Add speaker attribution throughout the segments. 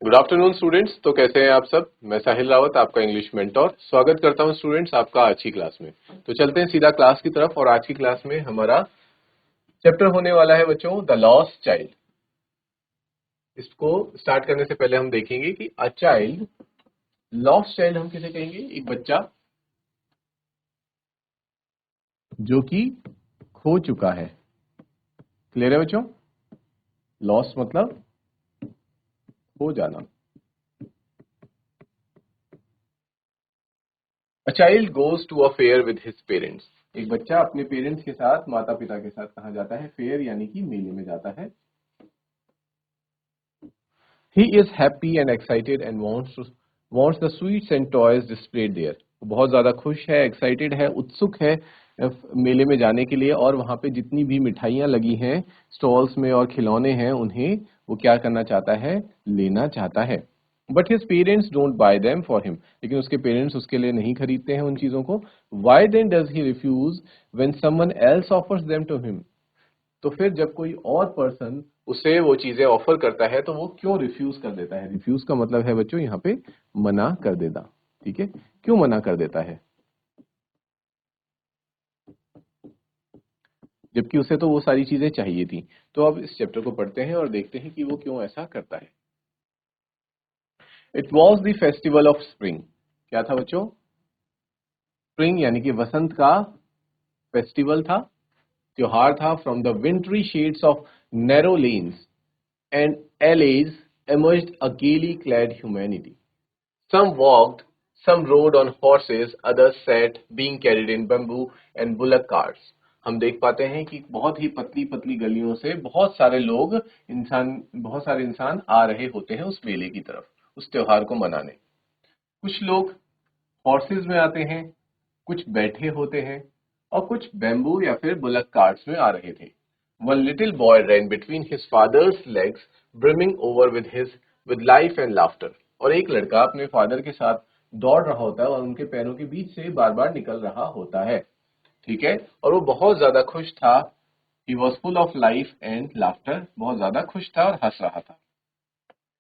Speaker 1: Good afternoon students. तो कैसे हैं आप सब। मैं साहिल रावत, आपका इंग्लिश मेंटोर, स्वागत करता हूं स्टूडेंट्स आपका आज की क्लास में। तो चलते हैं सीधा क्लास की तरफ। और आज की क्लास में हमारा चैप्टर होने वाला है बच्चों द लॉस्ट चाइल्ड। इसको स्टार्ट करने से पहले हम देखेंगे कि अ चाइल्ड, लॉस्ट चाइल्ड हम किसे कहेंगे। एक बच्चा जो कि खो चुका है। क्लियर है बच्चों। लॉस्ट मतलब खो जाना। A child goes to a fair with his parents। एक बच्चा अपने पेरेंट्स के साथ, माता पिता के साथ कहाँ जाता है। फेयर यानी कि मेले में जाता है। He is happy and excited and wants the sweets and toys displayed there। वो बहुत ज्यादा खुश है, एक्साइटेड है, उत्सुक है मेले में जाने के लिए। और वहां पे जितनी भी मिठाइयां लगी हैं स्टॉल्स में और खिलौने हैं, उन्हें वो क्या करना चाहता है, लेना चाहता है। But his parents don't buy them for him. लेकिन उसके पेरेंट्स उसके लिए नहीं खरीदते हैं उन चीजों को। Why then does he refuse when someone else offers them to him. तो फिर जब कोई और पर्सन उसे वो चीजें ऑफर करता है तो वो क्यों रिफ्यूज कर देता है। रिफ्यूज का मतलब है बच्चों यहाँ पे मना कर देना। ठीक है, क्यों मना कर देता है, जबकि उसे तो वो सारी चीजें चाहिए थी। तो अब इस चैप्टर को पढ़ते हैं और देखते हैं कि वो क्यों ऐसा करता है। It was the festival of spring. क्या था बच्चों। स्प्रिंग यानी कि वसंत का फेस्टिवल था, त्योहार था। From the विंट्री shades of narrow lens and alleys emerged a gaily clad humanity. Some walked, some rode on horses, others sat, being carried in bamboo and bullock carts। हम देख पाते हैं कि बहुत ही पतली पतली गलियों से बहुत सारे लोग, बहुत सारे इंसान आ रहे होते हैं उस मेले की तरफ, उस त्योहार को मनाने। कुछ लोग हॉर्सेज में आते हैं, कुछ बैठे होते हैं, और कुछ बैम्बू या फिर बुलक कार्ट्स में आ रहे थे। One little boy ran between his father's legs, brimming over with life and laughter। और एक लड़का अपने फादर के साथ दौड़ रहा होता है और उनके पैरों के बीच से बार बार निकल रहा होता है। ठीक है, और वो बहुत ज्यादा खुश था। He was full of life and laughter। बहुत ज्यादा खुश था और हंस रहा था।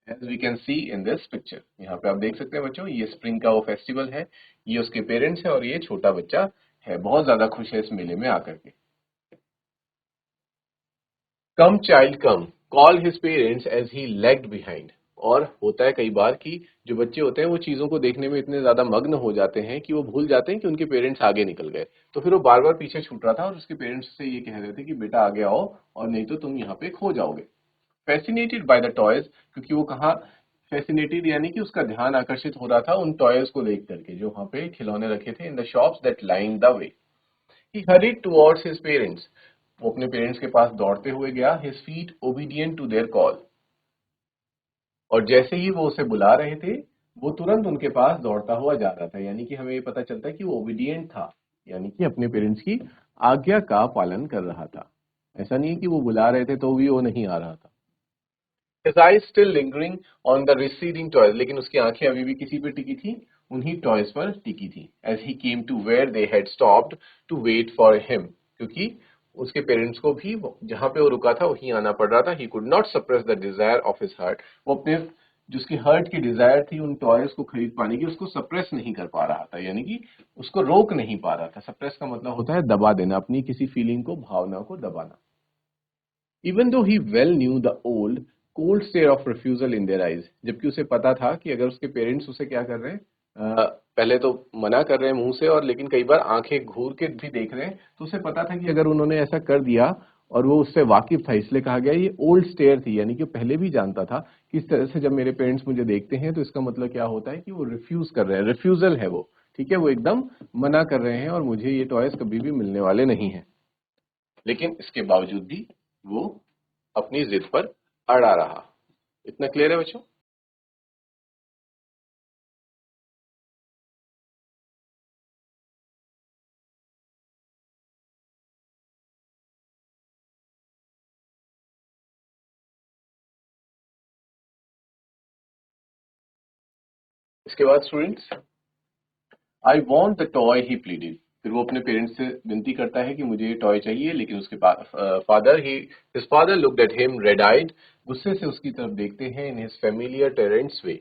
Speaker 1: As we can see in this picture। यहाँ पे आप देख सकते हैं बच्चों, ये स्प्रिंग का वो फेस्टिवल है, ये उसके पेरेंट्स है और ये छोटा बच्चा है, बहुत ज्यादा खुश है इस मेले में आकर के। Come child come call his parents as he lagged behind. और होता है कई बार कि जो बच्चे होते हैं वो चीजों को देखने में इतने ज्यादा मग्न हो जाते हैं कि वो भूल जाते हैं कि उनके पेरेंट्स आगे निकल गए। तो फिर वो बार बार पीछे छूट रहा था और उसके पेरेंट्स से ये कह रहे थे कि बेटा आगे आओ और नहीं तो तुम यहाँ पे खो जाओगे। फैसिनेटेड बाय द टॉयज, क्योंकि वो कहाँ फैसिनेटेड यानी कि उसका ध्यान आकर्षित हो रहा था उन टॉयज को देख करके जो वहां पे खिलौने रखे थे। In the shops that line the way he hurried towards his parents. वो अपने पेरेंट्स के पास दौड़ते हुए गया। His feet obedient to their call. और जैसे ही वो उसे बुला रहे थे वो तुरंत उनके पास दौड़ता हुआ जा रहा था। यानी कि हमें ये पता चलता है कि वो ओबीडियंट था, यानी कि अपने पेरेंट्स की आज्ञा का पालन कर रहा था। ऐसा नहीं है कि वो बुला रहे थे तो भी वो नहीं आ रहा था। His eyes still lingering on the receding toys। लेकिन उसकी आंखें अभी भी किसी पे टिकी थी, उन्हीं टॉयज पर टिकी थी। As he came to where they had stopped to wait for him। क्योंकि उसके पेरेंट्स को भी जहां पे वो रुका था वहीं आना पड़ रहा था। He could not suppress the desire of his heart। वो अपने जो उसकी हर्ट की डिजायर थी उन टॉयज को खरीद पाने की, उसको सप्रेस नहीं कर पा रहा था, यानी कि उसको रोक नहीं पा रहा था। सप्रेस का मतलब होता है दबा देना, अपनी किसी फीलिंग को, भावना को दबाना। Even though he well knew the old cold stare of refusal in their eyes. जबकि उसे पता था कि अगर उसके पेरेंट्स उसे क्या कर रहे हैं, पहले तो मना कर रहे हैं मुंह से, और लेकिन कई बार आंखें घूर के भी देख रहे हैं। तो उसे पता था कि अगर उन्होंने ऐसा कर दिया, और वो उससे वाकिफ था, इसलिए कहा गया ये ओल्ड स्टेयर थी। यानी कि पहले भी जानता था कि इस तरह से जब मेरे पेरेंट्स मुझे देखते हैं तो इसका मतलब क्या होता है कि वो रिफ्यूज कर रहे हैं। रिफ्यूजल है वो, ठीक है, वो एकदम मना कर रहे हैं और मुझे ये टॉयज कभी भी मिलने वाले नहीं है। लेकिन इसके बावजूद भी वो अपनी जिद पर अड़ा रहा। इतना क्लियर है बच्चों। इसके बाद students, I want the toy he pleaded. फिर वो अपने पेरेंट्स से विनती करता है कि मुझे ये टॉय चाहिए। लेकिन उसके father he his father looked at him red eyed गुस्से से उसकी तरफ देखते हैं in his familiar tyrant's way.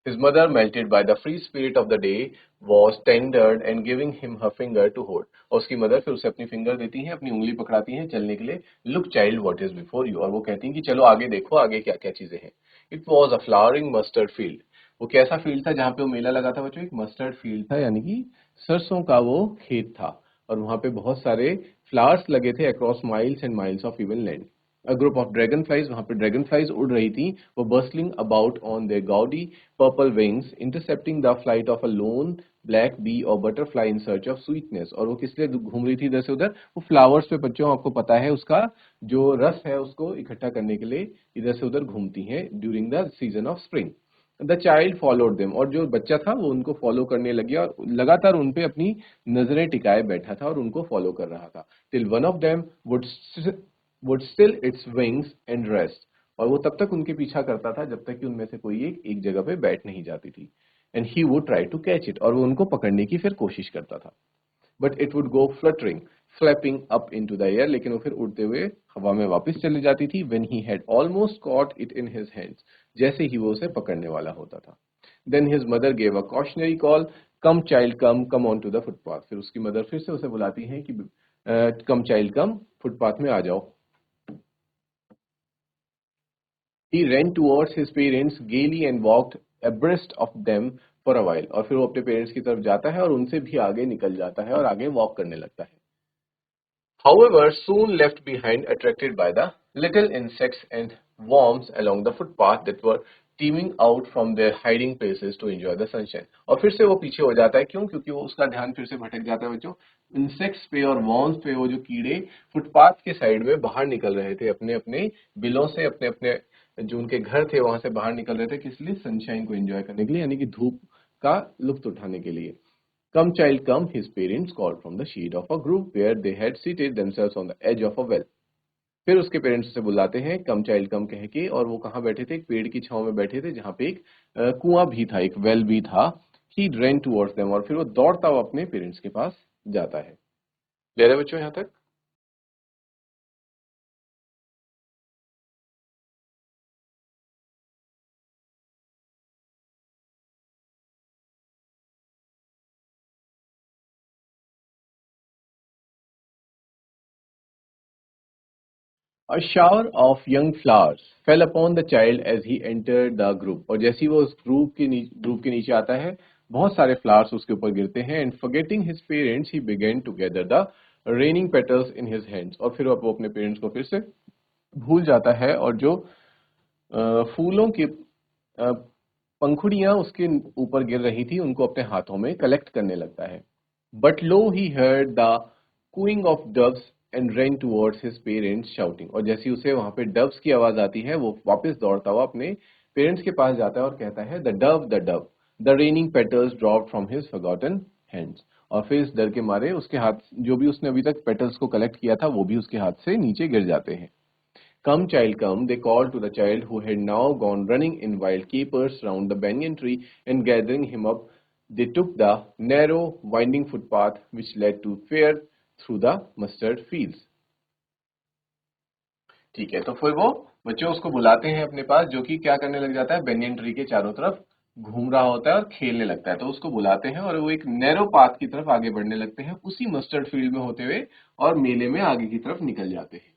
Speaker 1: His mother, melted by the free spirit of the day, was tendered and giving him her finger to hold. और उसकी mother फिर उसे अपनी फिंगर देती हैं, अपनी उंगली पकड़ाती हैं चलने के लिए। Look child, what is before you, और वो कहती हैं कि चलो आगे देखो, आगे क्या क्या चीजें हैं। It was a flowering mustard field. वो कैसा फील्ड था जहाँ पे वो मेला लगा था बच्चों? एक मस्टर्ड फील्ड था, यानी कि सरसों का वो खेत था। और वहां पे बहुत सारे फ्लावर्स लगे थे across miles and miles of even land. A group of dragonflies, वहां पे dragonflies उड़ रही थी, वो bustling about on their gaudy purple wings, intercepting the flight of a lone black bee or butterfly in search of sweetness। और वो किस लिए घूम रही थी इधर से उधर? वो फ्लावर्स पे बच्चों, आपको पता है, उसका जो रस है उसको इकट्ठा करने के लिए इधर से उधर घूमती हैं during the season of spring. The child followed them, और जो बच्चा था वो उनको फॉलो करने लग गया और लगातार उन पे अपनी नजरें टिकाए बैठा था और उनको फॉलो कर रहा था। Till one of them would still its wings and rest, और वो तब तक उनके पीछा करता था जब तक कि उनमें से कोई एक जगह पे बैठ नहीं जाती थी। And he would try to catch it, और वो उनको पकड़ने की फिर कोशिश करता था। But it would go fluttering flapping up into the air, लेकिन वो फिर उड़ते हुए हवा में वापस चली जाती थी। When he had almost caught it in his hands, जैसे ही वो उसे पकड़ने वाला होता था। Then his mother gave a cautionary call, come child come, come on to the footpath. फिर उसकी मदर फिर से उसे बुलाती हैं कि कम चाइल्ड कम, फुटपाथ में आ जाओ। He ran towards his parents gaily and walked abreast of them for a while, और फिर वो अपने पेरेंट्स की तरफ जाता है और उनसे भी आगे निकल जाता है और आगे वॉक करने लगता है। However, soon left behind, attracted by the little insects and worms along the footpath that were teeming out from their hiding places to enjoy the sunshine। और फिर से वो पीछे हो जाता है, क्यों? क्योंकि वो उसका ध्यान फिर से भटक जाता है बच्चों, इंसेक्ट्स पे और वॉर्म्स पे। वो जो कीड़े फुटपाथ के साइड में बाहर निकल रहे थे अपने अपने बिलों से, अपने अपने जो उनके घर थे वहां से बाहर निकल रहे थे, किस लिए? सनशाइन को एंजॉय करने के लिए, यानी कि धूप का लुत्फ उठाने के लिए। Come child come, his parents called from the shade of a grove where they had seated themselves on the edge of a well। फिर उसके पेरेंट्स उसे बुलाते हैं कम चाइल्ड कम कह के, और वो कहाँ बैठे थे? एक पेड़ की छांव में बैठे थे जहाँ पे एक कुआं भी था, एक वेल भी था। He ran towards them, और फिर वो दौड़ता हुआ अपने पेरेंट्स के पास जाता है। ले रहे बच्चों यहाँ तक? A shower of young flowers fell upon the child as he entered the group। और जैसे ही वो उस ग्रुप के नीचे आता है, बहुत सारे फ्लावर्स उसके ऊपर गिरते हैं। And forgetting his parents, he began to gather the raining petals in his hands। और फिर वो अपने पेरेंट्स को फिर से भूल जाता है और जो फूलों की पंखुड़ियां उसके ऊपर गिर रही थी उनको अपने हाथों में कलेक्ट करने लगता है। But lo he heard the cooing of doves and ran towards his parents shouting। और जैसे ही उसे वहां पे डव्स की आवाज आती है, वो वापस दौड़ता हुआ अपने पेरेंट्स के पास जाता है और कहता है, the Dove the raining petals dropped from his forgotten hands. और फिर इस डर के मारे उसके हाथ, जो भी उसने अभी तक पेटल्स को कलेक्ट किया था, वो भी उसके हाथ से नीचे गिर जाते हैं। Come, child, come, they called to the child who had now gone running in wild capers round the banyan tree, and gathering him up, they took the narrow, winding footpath which led to fair through the mustard fields। ठीक है, तो फिर वो बच्चों उसको बुलाते हैं अपने पास, जो कि क्या करने लग जाता है? बेनियन ट्री के चारों तरफ घूम रहा होता है और खेलने लगता है। तो उसको बुलाते हैं और वो एक नैरो पाथ की तरफ आगे बढ़ने लगते हैं, उसी मस्टर्ड फील्ड में होते हुए, और मेले में आगे की तरफ निकल जाते हैं।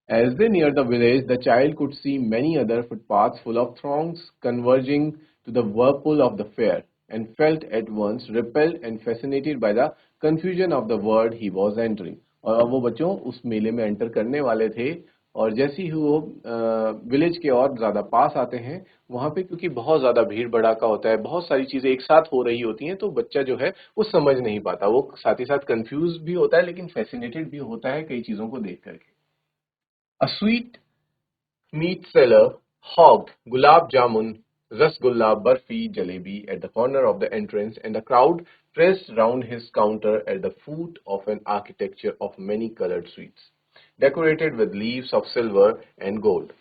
Speaker 1: As they neared the village, the child could see many other footpaths full of throngs converging to the whirlpool of the fair, and felt at once repelled and fascinated by the confusion of the world he was entering। और अब वो बच्चों उस मेले में enter करने वाले थे, और जैसे ही वो विलेज के और ज्यादा पास आते हैं, वहां पे क्योंकि बहुत ज्यादा भीड़ भड़ाका होता है, बहुत सारी चीजें एक साथ हो रही होती हैं, तो बच्चा जो है वो समझ नहीं पाता, वो साथ ही साथ कंफ्यूज भी होता है, लेकिन फैसिनेटेड भी होता है कई चीजों को देख करके। A sweet meat seller hawked gulab jamun, rasgulla, barfi, jalebi at the corner of the entrance, and the crowd pressed round his counter at the foot of an architecture of many colored sweets, decorated with leaves of silver and gold।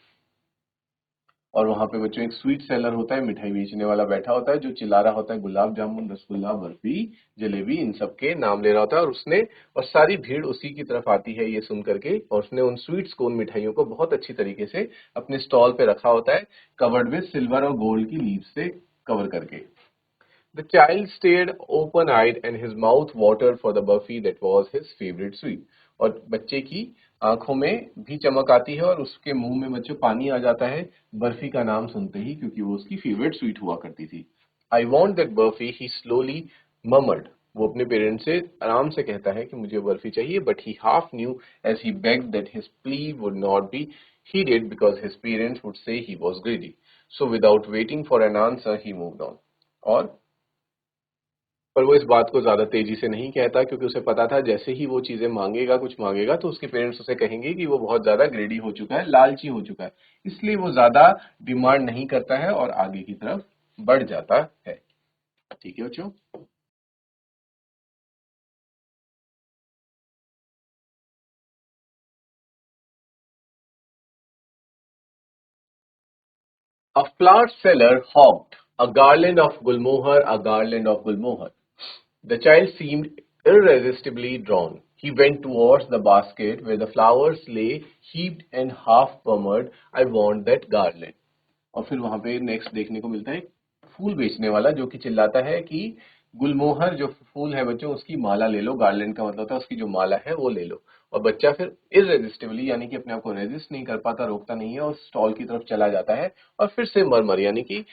Speaker 1: और वहां पे बच्चों एक sweet seller होता है, मिठाई बेचने वाला बैठा होता है जो चिल्ला रहा होता है गुलाब जामुन, रसगुल्ला, बर्फी, जलेबी, इन सब के नाम ले रहा होता है। और सारी भीड़ उसी की तरफ आती है ये सुन करके, और उसने उन स्वीट्स को, उन मिठाइयों को बहुत अच्छी तरीके से अपने स्टॉल पे रखा होता है, कवर्ड विद सिल्वर और गोल्ड की लीव से कवर करके। The child stared open-eyed and his mouth watered for the burfi that was his favorite sweet. और बच्चे की आंखों में भी चमक आती है और उसके मुंह में बच्चों पानी आ जाता है बर्फी का नाम सुनते ही, क्योंकि वो उसकी फेवरेट स्वीट हुआ करती थी। I want that burfi, he slowly murmured. वो अपने पेरेंट्स से आराम से कहता है कि मुझे बर्फी चाहिए, but he half knew as he begged that his plea would not be heeded because his parents would say he was greedy. So without waiting for an answer, he moved on. और पर वो इस बात को ज्यादा तेजी से नहीं कहता, क्योंकि उसे पता था जैसे ही वो चीजें मांगेगा, कुछ मांगेगा, तो उसके पेरेंट्स उसे कहेंगे कि वो बहुत ज्यादा ग्रेडी हो चुका है, लालची हो चुका है। इसलिए वो ज्यादा डिमांड नहीं करता है और आगे की तरफ बढ़ जाता है। ठीक है बच्चों। A flower seller hawked a garland of gulmohar, a garland of gulmohar. The child seemed irresistibly drawn. He went towards the basket where the flowers lay heaped and half murmured, I want that garland. और फिर वहां पे next देखने को मिलता है एक फूल बेचने वाला जो कि चिल्लाता है कि गुलमोहर जो फूल है बच्चों उसकी माला ले लो, गार्लैंड का मतलब होता है उसकी जो माला है वो ले लो। और बच्चा फिर इररेजिस्टिबली यानी कि अपने आप को रेजिस्ट नहीं कर पाता, रोकता नहीं है और स्टॉल की तरफ चला जाता है और फिर से मरमर यानी कि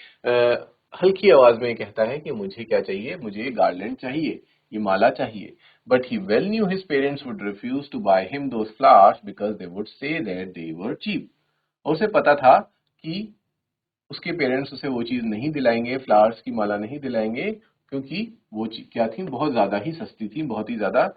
Speaker 1: हल्की आवाज में कहता है कि मुझे क्या चाहिए, मुझे गार्लैंड चाहिए, ये माला चाहिए। But he well knew his parents would refuse to buy him those flowers because they would say that they were cheap. और उसे पता था कि उसके पेरेंट्स उसे वो चीज नहीं दिलाएंगे, फ्लावर्स की माला नहीं दिलाएंगे, क्योंकि वो क्या थी, बहुत ज्यादा ही सस्ती थी, बहुत ही ज्यादा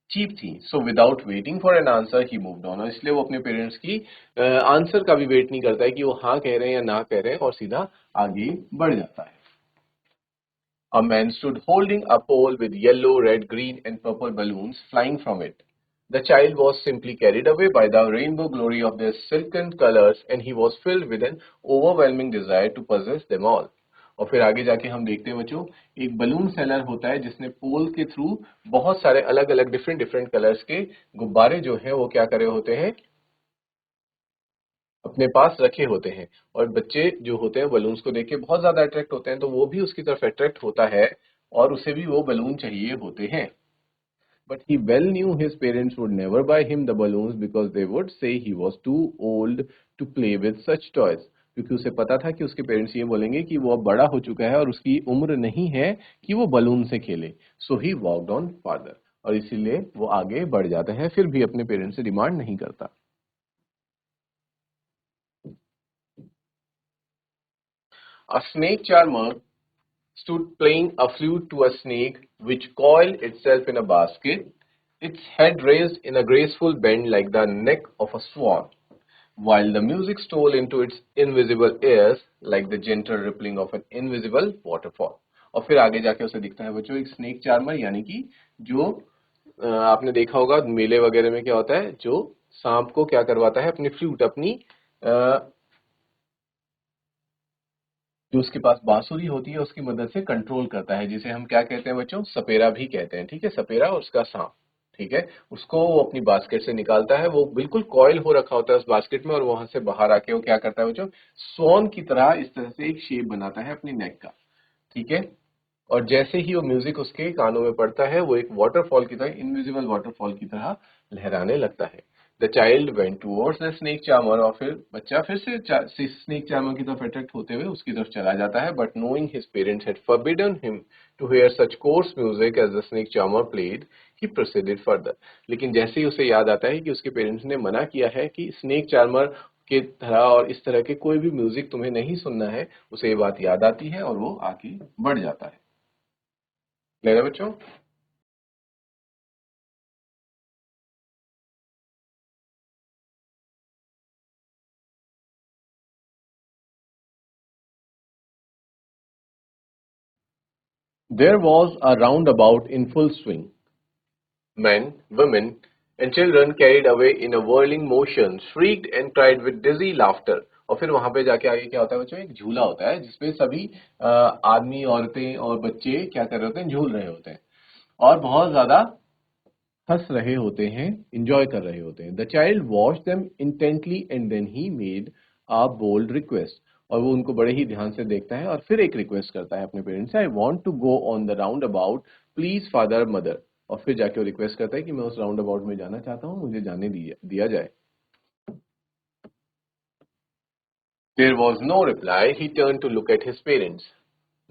Speaker 1: चीप थी। So without waiting for an answer he moved on. और इसलिए वो अपने पेरेंट्स की आंसर का भी वेट नहीं करता है कि वो हाँ कह रहे हैं या ना कह रहे हैं, और सीधा आगे बढ़ जाता है। A man stood holding a pole with yellow, red, green, and purple balloons flying from it. The child was simply carried away by the rainbow glory of their silken colors, and he was filled with an overwhelming desire to possess them all. और फिर आगे जाके हम देखते हैं बच्चों, एक balloon seller होता है जिसने पोल के थ्रू बहुत सारे अलग अलग डिफरेंट डिफरेंट कलर्स के गुब्बारे जो हैं वो क्या करे होते हैं, अपने पास रखे होते हैं। और बच्चे जो होते हैं बलून्स को देख के बहुत ज्यादा अट्रैक्ट होते हैं, तो वो भी उसकी तरफ अट्रैक्ट होता है और उसे भी वो बलून चाहिए होते हैं। But he well knew his parents would never buy him the balloons because they would say he was too old to play with such toys. क्योंकि उसे पता था कि उसके पेरेंट्स ये बोलेंगे कि वो अब बड़ा हो चुका है और उसकी उम्र नहीं है कि वो बलून से खेले। सो ही वॉकड ऑन फादर। और इसीलिए वो आगे बढ़ जाता है, फिर भी अपने पेरेंट्स से डिमांड नहीं करता। A snake charmer stood playing a flute to a snake which coiled itself in a basket, its head raised in a graceful bend like the neck of a swan, while the music stole into its invisible ears like the gentle rippling of an invisible waterfall. और फिर आगे जाके उसे दिखता है बच्चों एक snake charmer, यानी कि जो आपने देखा होगा मेले वगैरह में क्या होता है, जो सांप को क्या करवाता है, अपनी फ्लूट, अपनी जो उसके पास बांसुरी होती है उसकी मदद से कंट्रोल करता है, जिसे हम क्या कहते हैं बच्चों, सपेरा भी कहते हैं। ठीक है, सपेरा और उसका सांप। ठीक है, उसको वो अपनी बास्केट से निकालता है, वो बिल्कुल कॉइल हो रखा होता है उस बास्केट में, और वहां से बाहर आके वो क्या करता है बच्चों, सोन की तरह इस तरह से एक शेप बनाता है अपनी नेक का। ठीक है, और जैसे ही वो म्यूजिक उसके कानों में पड़ता है, वो एक वाटरफॉल की तरह, इनविजिबल वाटरफॉल की तरह लहराने लगता है। The child went towards the snake charmer. और फिर बच्चा फिर से स्नेक चार्मर की तरफ अट्रैक्ट होते हुए उसकी तरफ चला जाता है। But knowing his parents had forbidden him to hear such coarse music as the snake charmer played, he proceeded further. लेकिन जैसे ही उसे याद आता है कि उसके पेरेंट्स ने मना किया है कि स्नेक चार्मर के तरह और इस तरह के कोई भी म्यूजिक तुम्हें नहीं सुनना है, उसे ये बात याद आती है और वो आगे बढ़ जाता है। मेरे बच्चों, there was a roundabout in full swing. Men, women, and children carried away in a whirling motion shrieked and cried with dizzy laughter. और फिर वहां पे जाके आगे क्या होता है बच्चों, एक झूला होता है जिसपे सभी आदमी, औरतें और बच्चे क्या कर रहे होते हैं, झूल रहे होते हैं और बहुत ज्यादा हंस रहे होते हैं, इंजॉय कर रहे होते हैं। The child watch them intently and then he made a bold request, और वो उनको बड़े ही ध्यान से देखता है और फिर एक रिक्वेस्ट करता है अपने पेरेंट्स से, I want to go on the roundabout, please father mother. और फिर जाके वो रिक्वेस्ट करता है कि मैं उस राउंड अबाउट में जाना चाहता हूँ, मुझे जाने दिया जाए। There was no reply. He turned to look at his parents.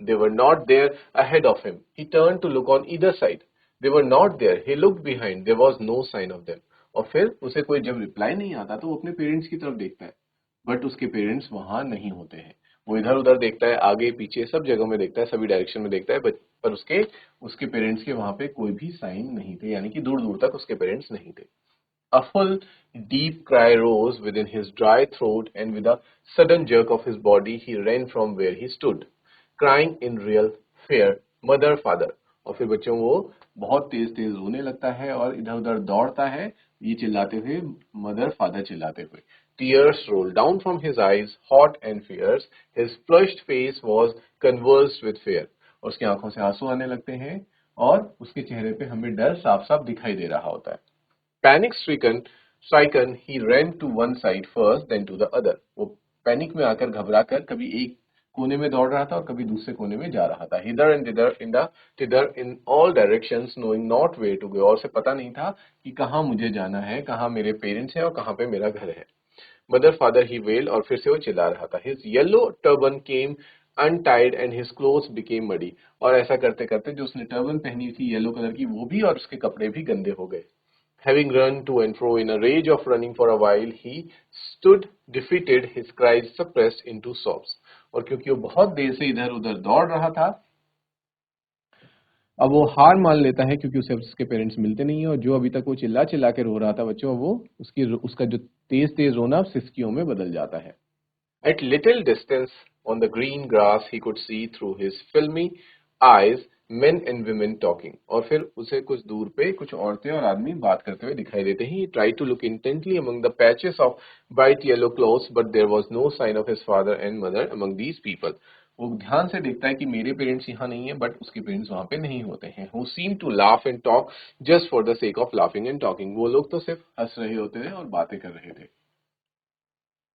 Speaker 1: They were not there ahead of him. He turned to look on either side. They were not there. He looked behind. There was no sign of them. और फिर उसे कोई जब reply नहीं आता तो वो अपने पेरेंट्स की तरफ देखता है, बट उसके पेरेंट्स वहां नहीं होते हैं। वो इधर उधर देखता है, आगे पीछे सब जगह में देखता है, सभी डायरेक्शन में देखता है, बट पर उसके उसके पेरेंट्स के वहां पे कोई भी साइन नहीं थे, यानी कि दूर दूर तक उसके पेरेंट्स नहीं थे। A full, deep cry rose within his dry throat, and with a sudden jerk of his body, he ran from where he stood, crying in real fear, "Mother, father!" और फिर बच्चों वो बहुत तेज तेज रोने लगता है और इधर उधर दौड़ता है, ये चिल्लाते हुए, मदर फादर चिल्लाते हुए। Tears rolled down from his eyes, hot and fierce. His flushed face was convulsed with fear. और उसकी आंखों से आंसू आने लगते हैं और उसके चेहरे पे हमें डर साफ साफ दिखाई दे रहा होता है। Panic stricken, he ran to one side first, then to the other. वो पैनिक में आकर घबराकर कभी एक कोने में दौड़ रहा था और कभी दूसरे कोने में जा रहा था। Hither and thither in all directions, knowing not where to go. और उसे पता नहीं था कि कहाँ मुझे जाना है, कहाँ मेरे पेरेंट्स हैं और कहाँ पे मेरा घर है। Mother, father, he wailed, और फिर से वो चिल्ला रहा था। His yellow turban came untied and his clothes became muddy. और ऐसा करते करते जो उसने टर्बन पहनी थी येलो कलर की, वो भी और उसके कपड़े भी गंदे हो गए। Having run to and fro in a rage of running for a while, he stood defeated, his cries suppressed into sobs. और क्योंकि वो बहुत देर से इधर उधर दौड़ रहा था, अब वो हार मान लेता है क्योंकि उसे उसके पेरेंट्स मिलते नहीं है, और जो अभी तक वो चिल्ला चिल्ला के रो रहा था बच्चों, वो उसका जो तेज तेज रोना सिसकियों में बदल जाता है। At little distance on the green grass he could see through his filmy eyes men and women talking. और फिर उसे कुछ दूर पे कुछ औरतें और आदमी बात करते हुए दिखाई देते हैं। He tried to look intently among the patches of bright yellow clothes, but there was no sign of his father and mother among these people. वो ध्यान से देखता है कि मेरे पेरेंट्स यहाँ नहीं है, बट उसके पेरेंट्स वहां पे नहीं होते हैं। Who seemed to laugh and talk just for the sake of laughing and talking. वो लोग तो सिर्फ हंस रहे होते थे और बातें कर रहे थे।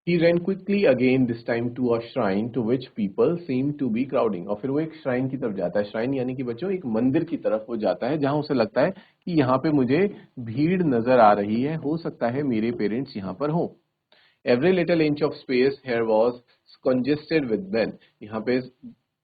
Speaker 1: He ran quickly again, this time to a shrine to which people seemed to be crowding. और फिर वो एक श्राइन की तरफ जाता है। श्राइन यानी कि बच्चों एक मंदिर की तरफ वो जाता है जहां उसे लगता है कि यहाँ पे मुझे भीड़ नजर आ रही है, हो सकता है मेरे पेरेंट्स यहाँ पर हों। Every little inch of space here was congested with men. यहाँ पे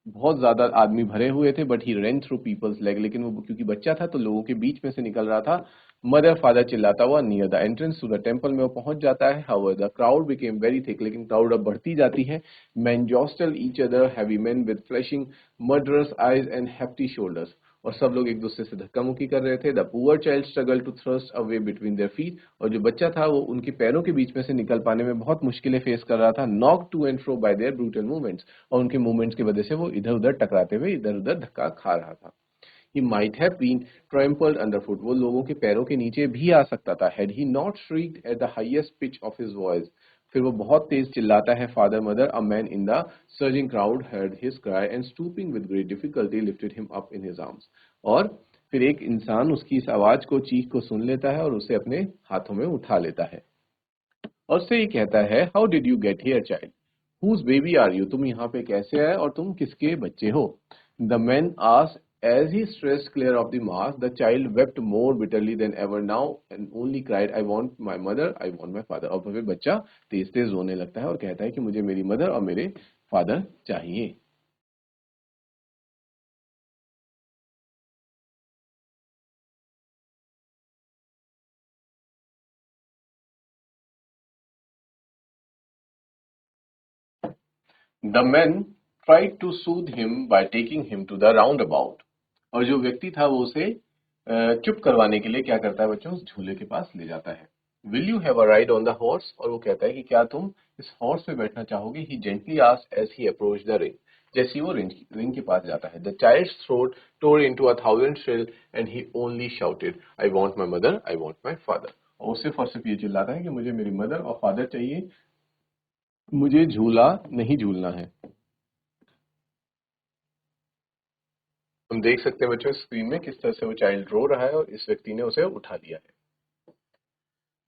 Speaker 1: बहुत ज्यादा आदमी भरे हुए थे, but he ran through people's leg. लेकिन वो क्योंकि बच्चा था तो लोगों के बीच में से निकल रहा था। मदर फादर चिल्लाता हुआ near the entrance to the temple में वो पहुंच जाता है। However, the crowd became very thick. लेकिन क्राउड अब बढ़ती जाती है। Men jostled each other, heavy men with flashing murderous eyes and hefty shoulders. और सब लोग एक दूसरे से धक्का मुक्की कर रहे थे। The poor child struggle to thrust away between their feet. और जो बच्चा था वो उनके पैरों के बीच में से निकल पाने में बहुत मुश्किलें फेस कर रहा था। Knock to and fro by their brutal movements. और उनके मूवमेंट्स की वजह से वो इधर उधर टकराते हुए इधर उधर धक्का खा रहा था। He might have been trampled underfoot. वो लोगों के पैरों के नीचे भी आ सकता था। Had he not shrieked at the highest pitch of his voice. फिर वो बहुत तेज चिल्लाता है। Father, mother, a man in the surging crowd heard his cry and stooping with great difficulty lifted him up in his arms. और फिर एक इंसान उसकी इस आवाज को, चीख को सुन लेता है और उसे अपने हाथों में उठा लेता है और उससे ये कहता है, how did you get here child, whose baby are you, तुम यहाँ पे कैसे आए और तुम किसके बच्चे हो। The man asked as he stressed clear of the mass. The child wept more bitterly than ever now and only cried, I want my mother, I want my father. और फिर बच्चा तेज तेज रोने लगता है और कहता है कि मुझे मेरी मदर और मेरे फादर चाहिए। The men tried to soothe him by taking him to the roundabout. और जो व्यक्ति था वो उसे चुप करवाने के लिए क्या करता है बच्चों, उस झूले के पास ले जाता है। Will you have a ride on the horse? और वो कहता है कि क्या तुम इस हॉर्स पे बैठना चाहोगे। He gently asked as he approached the ring. जैसे ही वो रिंग के पास जाता है। The child's throat tore into a thousand shrill and he only shouted, I want my mother, I want my father. और सिर्फ ये चिल्लाता है कि मुझे मेरी मदर और फादर चाहिए, मुझे झूला नहीं झूलना है। हम देख सकते हैं बच्चों स्क्रीन में किस तरह से वो चाइल्ड रो रहा है और इस व्यक्ति ने उसे उठा लिया है।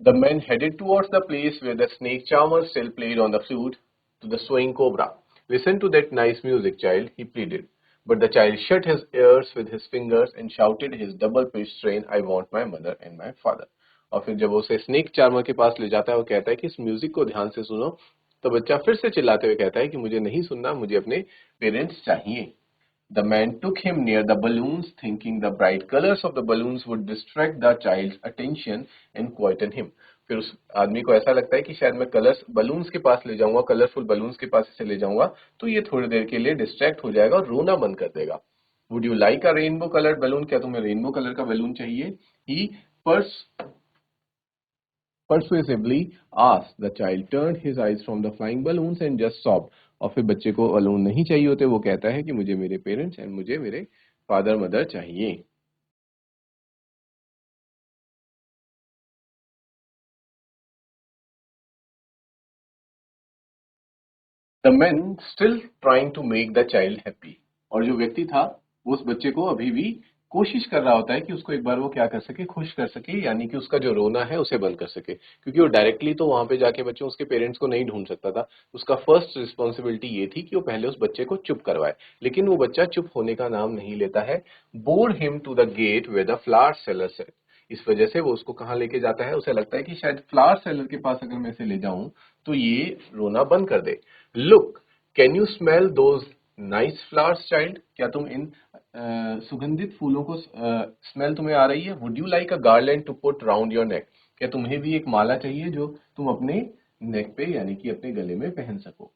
Speaker 1: The man headed towards the place where the snake charmer still played on the flute to the swing cobra. Listen to that nice music, child, he pleaded. But the child shut his ears with his fingers and shouted his double-pitched strain, I want my mother and my father. और फिर जब वो उसे snake charmer के पास ले जाता है वो कहता है कि इस म्यूजिक को ध्यान से सुनो, तो बच्चा फिर से चिल्लाते हुए कहता है कि मुझे नहीं सुनना, मुझे अपने पेरेंट्स चाहिए। The man took him near the balloons, thinking the bright colors of the balloons would distract the child's attention and quieten him. फिर उस आदमी को ऐसा लगता है कि शायद मैं कलर्स बलून्स के पास ले जाऊंगा, कलरफुल बलून्स के पास इसे ले जाऊंगा तो ये थोड़ी देर के लिए डिस्ट्रैक्ट हो जाएगा और रोना बंद कर देगा। Would you like a rainbow colored balloon? क्या तुम्हें रेनबो कलर का बलून चाहिए? He pers persuasively asked. The child turned his eyes from the flying balloons and just sobbed. और फिर बच्चे को बलून नहीं चाहिए होते, वो कहता है कि मुझे मेरे पेरेंट्स एंड मुझे मेरे फादर मदर चाहिए। The man still trying to make the child happy. और जो व्यक्ति था वो उस बच्चे को अभी भी कोशिश कर रहा होता है कि उसको एक बार वो क्या कर सके, खुश कर सके, यानी कि उसका जो रोना है उसे बंद कर सके, क्योंकि वो डायरेक्टली तो वहां पे जाके बच्चों उसके पेरेंट्स को नहीं ढूंढ सकता था। उसका फर्स्ट रिस्पॉन्सिबिलिटी ये थी कि वो पहले उस बच्चे को चुप करवाए, लेकिन वो बच्चा चुप होने का नाम नहीं लेता है। Bored him to the gate where the flower seller said. इस वजह से वो उसको कहाँ लेके जाता है, उसे लगता है कि शायद फ्लावर सेलर के पास अगर मैं इसे ले जाऊं तो ये रोना बंद कर दे। Look, can you smell those nice flowers child? क्या तुम इन सुगंधित फूलों को स्मेल तुम्हें आ रही है? Would you like a garland to put round your neck? क्या तुम्हें भी एक माला चाहिए जो तुम अपने नेक पे यानी कि अपने गले में पहन सको?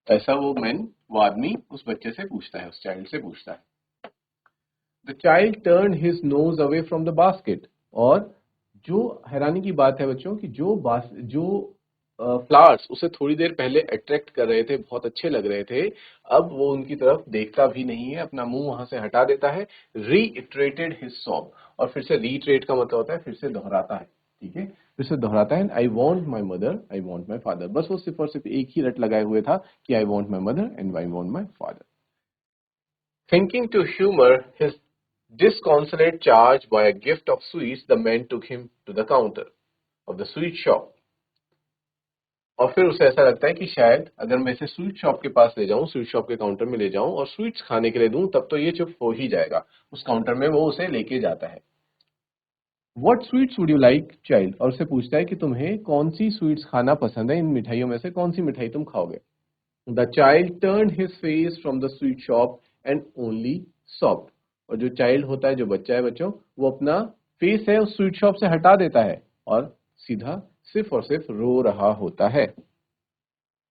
Speaker 1: ऐसा वो आदमी उस बच्चे से पूछता है, उस चाइल्ड से पूछता है। The child turn his nose away from the basket. और जो हैरानी की बात है बच्चों कि जो फ्लावर्स उसे थोड़ी देर पहले अट्रैक्ट कर रहे थे, बहुत अच्छे लग रहे थे, अब वो उनकी तरफ देखता भी नहीं है, अपना मुंह वहां से हटा देता है। Reiterated his song. और फिर से रीइटरेट का मतलब होता है फिर से दोहराता है, ठीक है, फिर से दोहराता है, I want my mother, I want my father. बस वो सिर्फ और सिर्फ एक ही रट लगाए हुए था कि I want my mother and I want my father. Thinking to humor his disconsolate charge by a gift of sweets, the man took him to the counter of the sweet shop. और फिर उसे ऐसा लगता है कि शायद अगर मैं इसे स्वीट शॉप के पास ले जाऊं, स्वीट शॉप के काउंटर में ले जाऊं और स्वीट्स खाने के लिए दूं, तब तो ये चुप हो ही जाएगा। उस काउंटर में वो उसे लेके जाता है। What sweets would you like, child? और उसे पूछता है कि तुम्हें कौन सी स्वीट्स खाना पसंद है, इन मिठाइयों में से कौन सी मिठाई तुम खाओगे? The child turned his face from the sweet shop and only sobbed. और जो चाइल्ड होता है, जो बच्चा है बच्चों, वो अपना फेस है उस स्वीट शॉप से हटा देता है और सीधा सिर्फ और सिर्फ रो रहा होता है।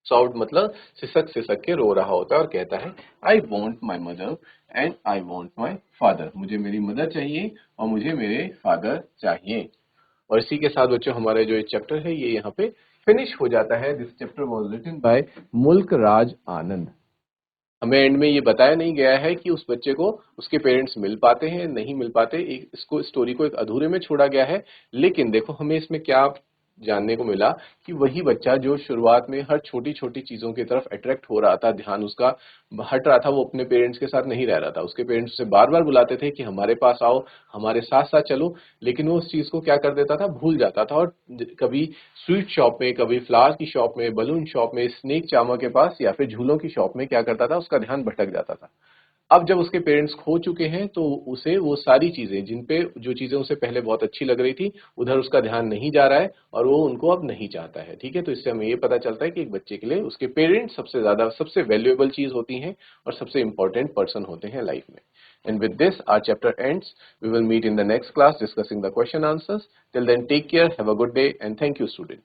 Speaker 1: सॉफ्ट मतलब सिसक सिसक के रो रहा होता है और कहता है I want my mother and I want my father. मुझे मेरी मदर चाहिए और मुझे मेरे फादर चाहिए। और इसी के साथ बच्चों हमारा जो ये चैप्टर है ये यहाँ पे फिनिश हो जाता है। This chapter was written by Mulk Raj आनंद। हमें एंड में ये बताया नहीं गया है कि उस बच्चे को उसके पेरेंट्स मिल पाते हैं, नहीं मिल पाते, एक इसको स्टोरी को एक अधूरे में छोड़ा गया है। लेकिन देखो हमें इसमें क्या जानने को मिला कि वही बच्चा जो शुरुआत में हर छोटी छोटी चीजों की तरफ अट्रैक्ट हो रहा था, ध्यान उसका हट रहा था, वो अपने पेरेंट्स के साथ नहीं रह रहा था। उसके पेरेंट्स उसे बार बार बुलाते थे कि हमारे पास आओ, हमारे साथ साथ चलो, लेकिन वो उस चीज को क्या कर देता था, भूल जाता था और कभी स्वीट शॉप में, कभी फ्लावर की शॉप में, बलून शॉप में, स्नेक चार्मर के पास या फिर झूलों की शॉप में क्या करता था, उसका ध्यान भटक जाता था। अब जब उसके पेरेंट्स खो चुके हैं तो उसे वो सारी चीजें जिन पे जो चीजें उसे पहले बहुत अच्छी लग रही थी उधर उसका ध्यान नहीं जा रहा है और वो उनको अब नहीं चाहता है। ठीक है, तो इससे हमें ये पता चलता है कि एक बच्चे के लिए उसके पेरेंट्स सबसे ज्यादा सबसे वैल्यूएबल चीज होती हैं और सबसे इंपॉर्टेंट पर्सन होते हैं लाइफ में। And with this, our chapter ends. We will meet in the next class discussing the question answers. Till then, take care, have a good day, and thank you, student.